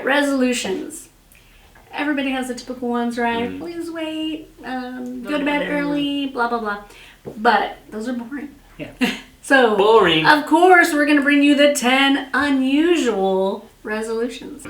right, resolutions. Everybody has the typical ones, right? Lose weight, go to bed early, blah, blah, blah. But those are boring. Yeah. So, boring. Of course, we're going to bring you the 10 unusual resolutions.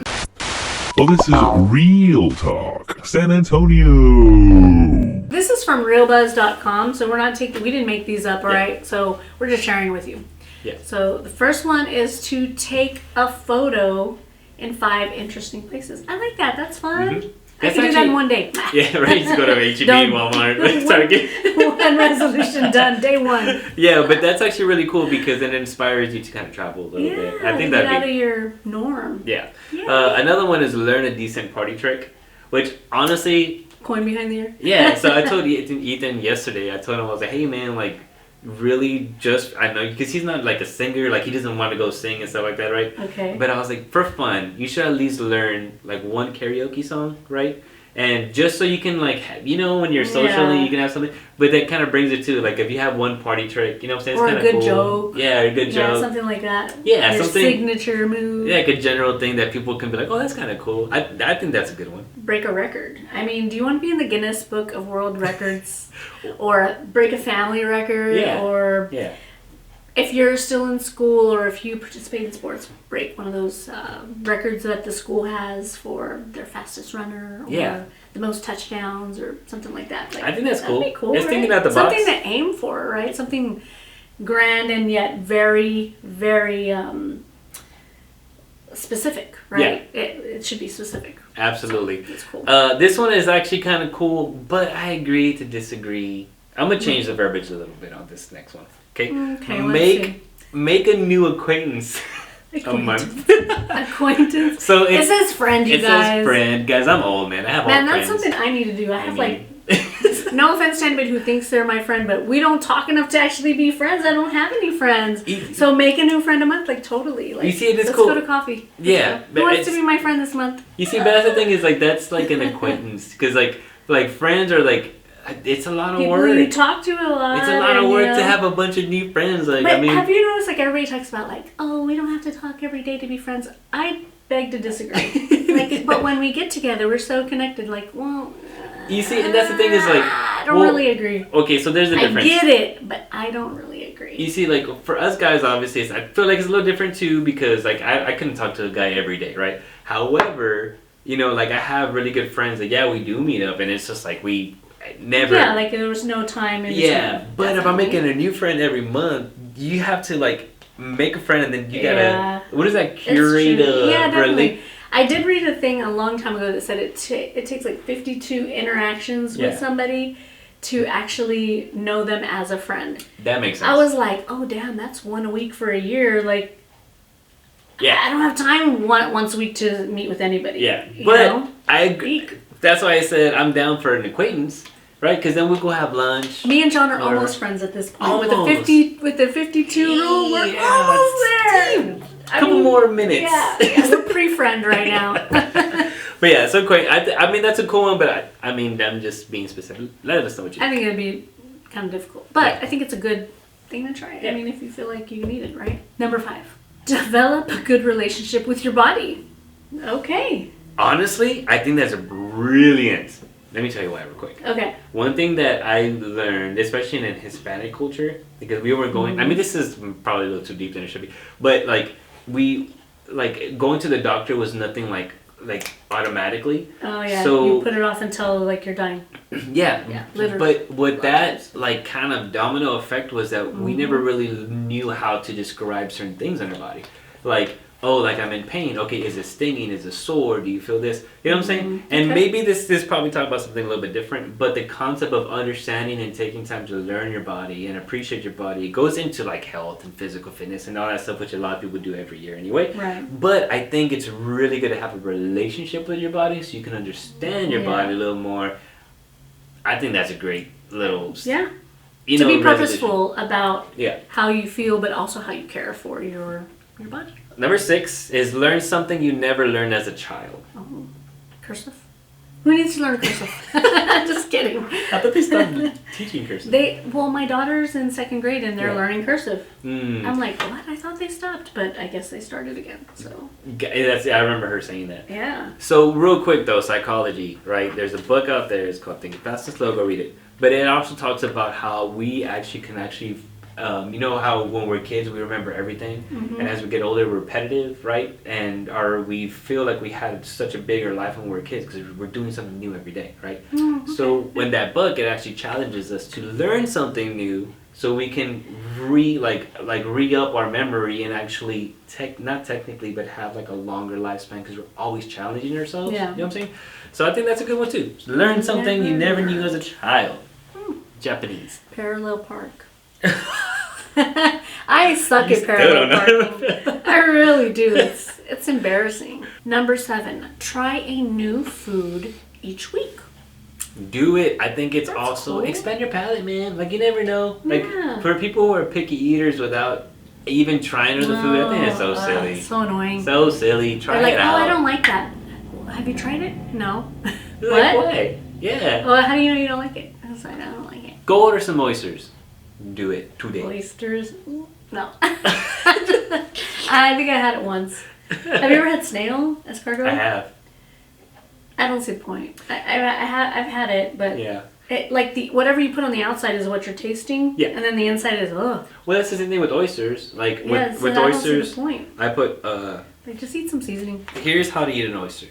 Well, this is Real Talk, San Antonio. This is from realbuzz.com, so we didn't make these up, all right? So we're just sharing with you. Yeah. So the first one is to take a photo in 5 interesting places. I like that. That's fun. Mm-hmm. I can do that in one day. Yeah, right. Just go to H-E-B, Walmart. Start again. One resolution done, day 1. Yeah, but that's actually really cool because it inspires you to kind of travel a little bit. I think get out of your norm. Yeah. Another one is learn a decent party trick, which honestly... Coin behind the ear? Yeah, so I told Ethan yesterday, I told him, I was like, hey man, like, really just, I know, because he's not like a singer, like he doesn't want to go sing and stuff like that, right? Okay. But I was like, for fun, you should at least learn like one karaoke song, right? And just so you can like, when you're socially, you can have something, but that kind of brings it to like, if you have one party trick, you know what I'm saying? Or it's a good cool. Joke. Yeah, a good joke. Something like that. Yeah, your something. Signature move. Yeah, like a general thing that people can be like, oh, that's kind of cool. I think that's a good one. Break a record. I mean, do you want to be in the Guinness Book of World Records? Or break a family record? Yeah. Or yeah. If you're still in school or if you participate in sports, break one of those records that the school has for their fastest runner or the most touchdowns or something like that. Like, I think that's cool. That'd be cool, It's right? thinking out the box. Something to aim for, right? Something grand and yet very, very specific, right? Yeah. It should be specific. Absolutely. It's cool. This one is actually kind of cool, but I agree to disagree. I'm going to change the verbiage a little bit on this next one. Okay, make a new acquaintance a month. Acquaintance. So it says friend, you guys. It says friend, guys. I'm old, man. I have man, old that's friends. something I need to do. I have no offense to anybody who thinks they're my friend, but we don't talk enough to actually be friends. I don't have any friends. So make a new friend a month, like totally. Like, you see, it is let's cool. Go to coffee. Yeah, who wants to be my friend this month? You see, but that's the thing is like that's like an acquaintance because like friends are like. It's a lot of people work. You talk to a lot. It's a lot of work to have a bunch of new friends. Like, but I mean, have you noticed? Like everybody talks about, like, oh, we don't have to talk every day to be friends. I beg to disagree. Like, but when we get together, we're so connected. Like, well, you see, and that's the thing is like, I don't really agree. Okay, so there's a difference. I get it, but I don't really agree. You see, like for us guys, obviously, I feel like it's a little different too because like I couldn't talk to a guy every day, right? However, like I have really good friends that we do meet up, and it's just like we. Never. Yeah, like there was no time in between. Yeah, but if I'm making a new friend every month, you have to like make a friend and then you gotta. What is that? Curate a definitely. I did read a thing a long time ago that said it takes like 52 interactions with somebody to actually know them as a friend. That makes sense. I was like, oh damn, that's one a week for a year. Like, I don't have time once a week to meet with anybody. Yeah, but I agree. That's why I said I'm down for an acquaintance. Right, because then we'll go have lunch. Me and John are almost friends at this point. With the 52 rule, we're almost there. A couple more minutes. Yeah, we're pre-friend right now. But yeah, so great. I mean, that's a cool one, but I'm just being specific. Let us know what you think. I think it'd be kind of difficult, but I think it's a good thing to try. Yeah. I mean, if you feel like you need it, right? Number 5, develop a good relationship with your body. Okay. Honestly, I think that's brilliant. Let me tell you why real quick. Okay. One thing that I learned, especially in Hispanic culture, because we were going, I mean, this is probably a little too deep than it should be, but like going to the doctor was nothing like automatically. Oh yeah. So you put it off until like you're dying. Yeah. Yeah, literally. But what that like kind of domino effect was that we never really knew how to describe certain things in our body. Like, oh, like I'm in pain. Okay, is it stinging? Is it sore? Do you feel this? You know what I'm saying? And maybe this probably talk about something a little bit different, but the concept of understanding and taking time to learn your body and appreciate your body goes into like health and physical fitness and all that stuff, which a lot of people do every year anyway. Right. But I think it's really good to have a relationship with your body so you can understand your body a little more. I think that's a great little... Yeah. To be purposeful about how you feel, but also how you care for your body. Number 6 is learn something you never learned as a child. Oh, cursive? Who needs to learn cursive? Just kidding. I thought they stopped teaching cursive. My daughter's in 2nd grade and they're learning cursive. Mm. I'm like, what? I thought they stopped, but I guess they started again. So. I remember her saying that. Yeah. So real quick though, psychology, right? There's a book out there. It's called Think Fast and Slow. Go read it. But it also talks about how we actually can you know how when we're kids we remember everything, Mm-hmm. and as we get older we're repetitive, right? And we feel like we had such a bigger life when we were kids because we're doing something new every day, right? Mm, okay. So when that book, it actually challenges us to learn something new so we can re-up our memory and actually not technically but have like a longer lifespan because we're always challenging ourselves. Yeah. You know what I'm saying? So I think that's a good one too. Learn something you never knew as a child. Japanese. Parallel park. I suck at parallel parking. I really do. It's embarrassing. Number 7, try a new food each week. Do it. I think it's That's also cool. expand your palate, man. Like you never know. Like Yeah. for people who are picky eaters without even trying the food, I think it's so silly. So annoying. So silly. Try They're like, it out. I don't like that. Have you tried it? No. You're like, What? why? Yeah. Well, how do you know you don't like it? I was like, I don't like it. Go order some oysters. Do it today. Oysters? No. I think I had it once. Have you ever had snail escargot? I have. I don't see the point. I've had it, but Yeah. it, like whatever you put on the outside is what you're tasting. Yeah. And then the inside is ugh. Well, that's the same thing with oysters. Like Yeah, with so I don't see the oysters, point. I put. Like just eat some seasoning. Here's how to eat an oyster.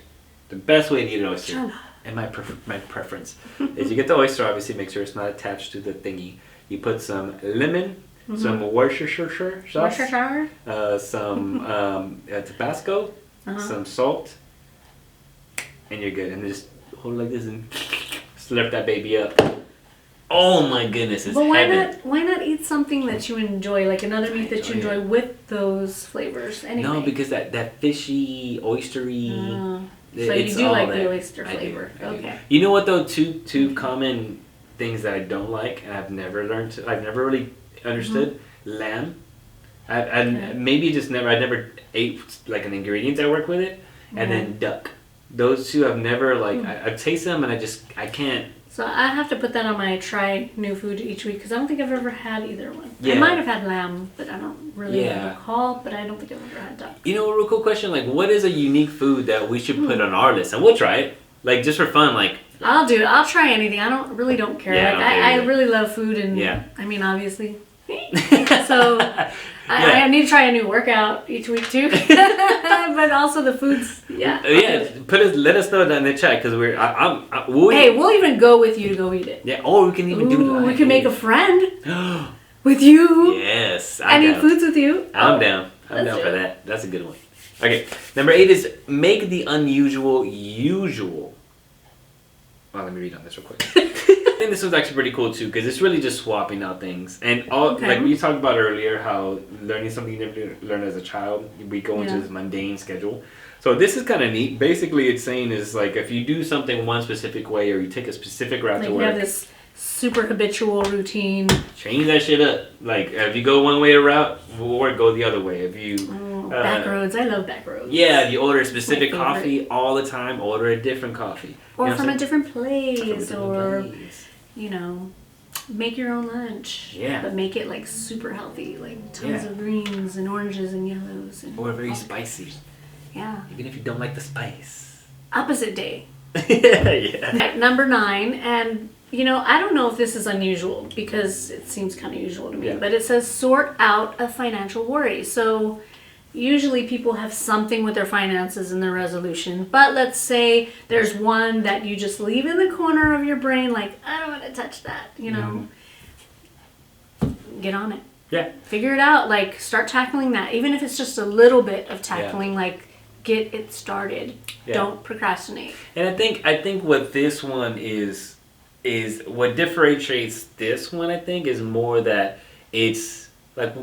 The best way to eat an oyster, Shut up. and my preference, is you get the oyster. Obviously, make sure it's not attached to the thingy. You put some lemon, some Worcestershire sauce, Worcestershire? some Tabasco, some salt, and you're good. And then just hold it like this and slurp that baby up. Oh my goodness, it's But heaven. why not eat something that you enjoy, like another meat that you enjoy enjoy with those flavors anyway? No, because that fishy, oystery. So you it's do all like there. the oyster I do, flavor. I do. Okay. You know what though? Two common things that I don't like, and I've never really understood. Lamb. I maybe just never. I never ate like an ingredient that work with it, and then duck. Those two I've never like. I taste them and I can't. So I have to put that on my try new food each week because I don't think I've ever had either one. Yeah. I might have had lamb, but I don't really Yeah. recall. But I don't think I've ever had duck. You know, a real cool question. Like, what is a unique food that we should put on our list, and we'll try it. Like just for fun. Like I'll do it. I'll try anything. I really don't care. Yeah, like I don't care I either. really love food, and Yeah. I mean obviously. So I need to try a new workout each week too. But also the foods. Yeah. Let us know down in the chat because we're. We'll even go with you to go eat it. Yeah. Or we can even do Ooh, that. we can make a friend with you. Yes. I eat foods with you. I'm down. I'm Let's down do for it. that. That's a good one. Okay. Number 8 is make the unusual usual. Well, let me read on this real quick. I think this was actually pretty cool too because it's really just swapping out things and like we talked about earlier how learning something you never learned as a child, we go into this mundane schedule. So this is kind of neat. Basically, it's saying is like if you do something one specific way or you take a specific route Like to you work, have this super habitual routine. change that shit up. Like if you go one way to route, or go the other way. If you Back roads. I love back roads. yeah, if you order a specific favorite. coffee all the time, order a different coffee. Or You know from what a different place, I'm saying? or Place. you know, make your own lunch. Yeah. But make it like super healthy, like tons Yeah. of greens and oranges and yellows and Or very spicy, yeah. even if you don't like the spice. Opposite day. yeah. At number 9, and you know, I don't know if this is unusual because it seems kind of usual to me, Yeah. but it says sort out a financial worry. So usually people have something with their finances in their resolution, but let's say there's one that you just leave in the corner of your brain, like, I don't want to touch that, you know. Get on it. Yeah. Figure it out, like start tackling that, even if it's just a little bit of tackling, like get it started. Yeah. Don't procrastinate. And I think what this one is what differentiates this one. I think is more that it's like.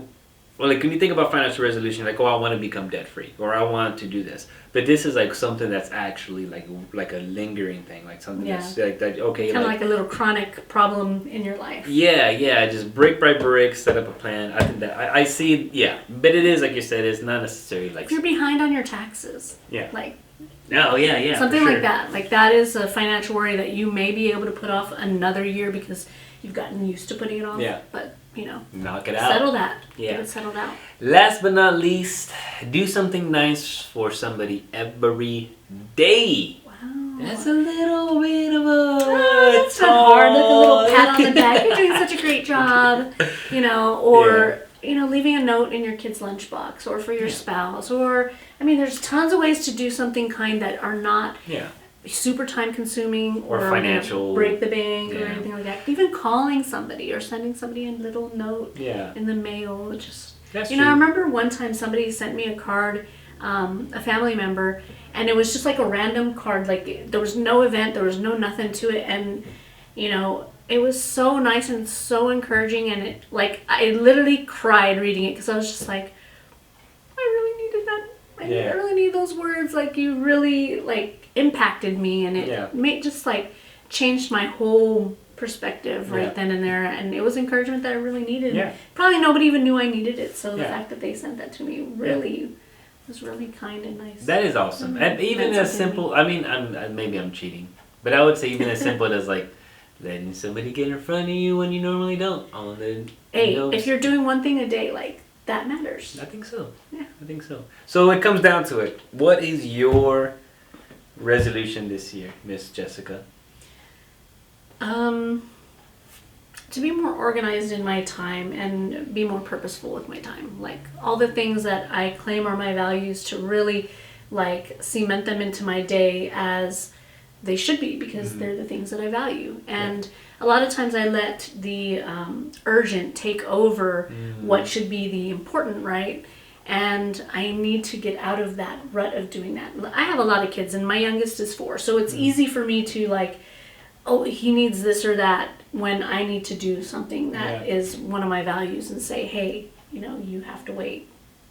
Well, like when you think about financial resolution, like, oh, I want to become debt free, or I want to do this. But this is like something that's actually like a lingering thing, like something that's like that. Okay, Kind of like a little chronic problem in your life. yeah, just brick by brick, set up a plan. I think that I see, yeah. But it is like you said, it's not necessarily like If you're behind on your taxes, yeah, like Oh, yeah. Something for sure. like that. Like that is a financial worry that you may be able to put off another year because you've gotten used to putting it off. Yeah. But, Knock it out. settle that. Yeah. Get it settled out. Last but not least, do something nice for somebody every day. Wow. That's a little bit of a That's hard. Like a little pat on the back. You're doing such a great job. Or leaving a note in your kid's lunchbox, or for your spouse, or there's tons of ways to do something kind that are not super time consuming or financial, break the bank or anything like that. Even calling somebody or sending somebody a little note in the mail. Just That's I true. remember one time somebody sent me a card, a family member, and it was just like a random card. Like there was no event, there was no nothing to it, and it was so nice and so encouraging, and I literally cried reading it because I was just like, I really needed that. I really need those words. Like you really impacted me, and it made just changed my whole perspective right then and there, and it was encouragement that I really needed. Yeah. Probably nobody even knew I needed it, so the fact that they sent that to me really was really kind and nice. That is awesome. And even as simple, maybe I'm cheating, but I would say even as simple as letting somebody get in front of you when you normally don't. If you're doing one thing a day, that matters. I think so. Yeah. I think so. So it comes down to it. What is your resolution this year, Miss Jessica? To be more organized in my time and be more purposeful with my time. Like all the things that I claim are my values, to really cement them into my day as they should be, because they're the things that I value. And a lot of times I let the urgent take over what should be the important, right? And I need to get out of that rut of doing that. I have a lot of kids, and my youngest is 4, so it's easy for me to he needs this or that, when I need to do something that is one of my values, and say, hey, you have to wait.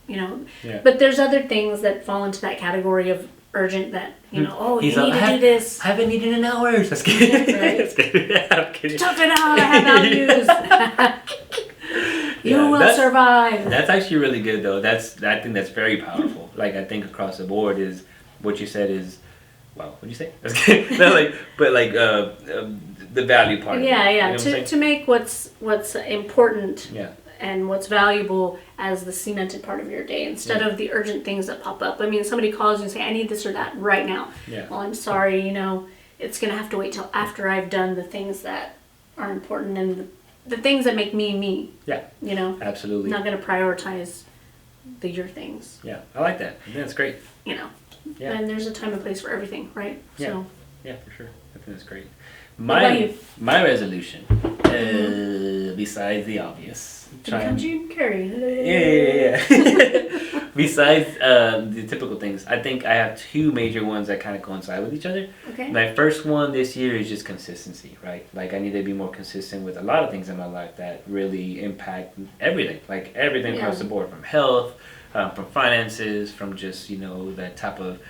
But there's other things that fall into that category of urgent that, you need to do this. I haven't eaten in hours. That's kidding. Right? That's kidding. I'm kidding. Tough it out, I have values. You will survive. That's actually really good, though. I think that's very powerful. I think across the board is what you said is, wow, what'd you say? That's good. The value part. Yeah. To make what's important and what's valuable as the cemented part of your day, instead of the urgent things that pop up. Somebody calls you and say, I need this or that right now. Yeah. Well, I'm sorry, it's going to have to wait till after I've done the things that are important and the things that make me. Yeah. Absolutely. I'm not going to prioritize your things. Yeah, I like that. I think that's great. Yeah. And there's a time and place for everything, right? Yeah. So. Yeah, for sure. I think that's great. My resolution, besides the obvious, Jim Carrey. Yeah. Besides the typical things, I think I have 2 major ones that kind of coincide with each other. Okay. My first one this year is just consistency, right? I need to be more consistent with a lot of things in my life that really impact everything. Everything across the board, from health, from finances, from just, that type of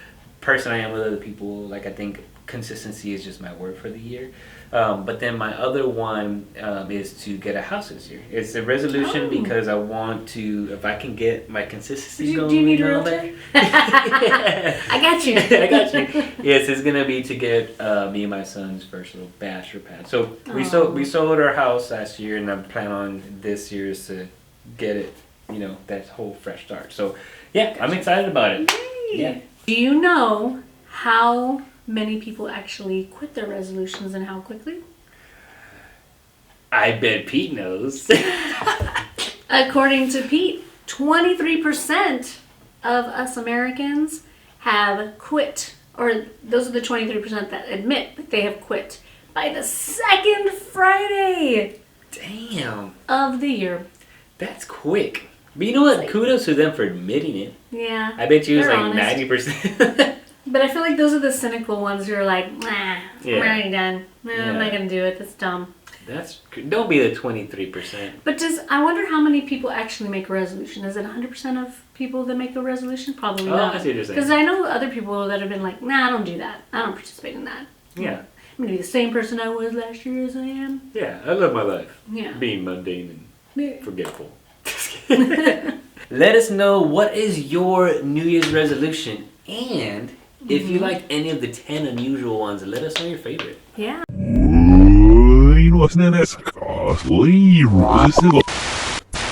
person I am with other people. I think consistency is just my word for the year. But then my other one is to get a house this year. It's a resolution because I want to, if I can get my consistency going. Do you need a realtor? I got you. I got you. Yes, it's gonna be to get me and my son's first little bachelor pad. So we sold our house last year, and I'm planning on this year is to get it, that whole fresh start. So I'm excited about it. Yay. Yeah. Do you know how many people actually quit their resolutions and how quickly? I bet Pete knows. According to Pete, 23% of us Americans have quit, or those are the 23% that admit that they have quit by the second Friday. Damn. Of the year. That's quick. But you know what? Kudos to them for admitting it. Yeah. I bet you it was honest. 90%. But I feel like those are the cynical ones who are like, nah, I'm already done. I'm not going to do it. That's dumb. Don't be the 23%. But I wonder how many people actually make a resolution. Is it 100% of people that make a resolution? Probably not. I see what you're saying. Because I know other people that have been like, nah, I don't do that. I don't participate in that. Yeah. I'm going to be the same person I was last year as I am. Yeah, I love my life. Yeah. Being mundane and forgetful. Let us know what is your New Year's resolution, and If you liked any of the 10 unusual ones, let us know your favorite. Yeah. いいのですねですか。そういう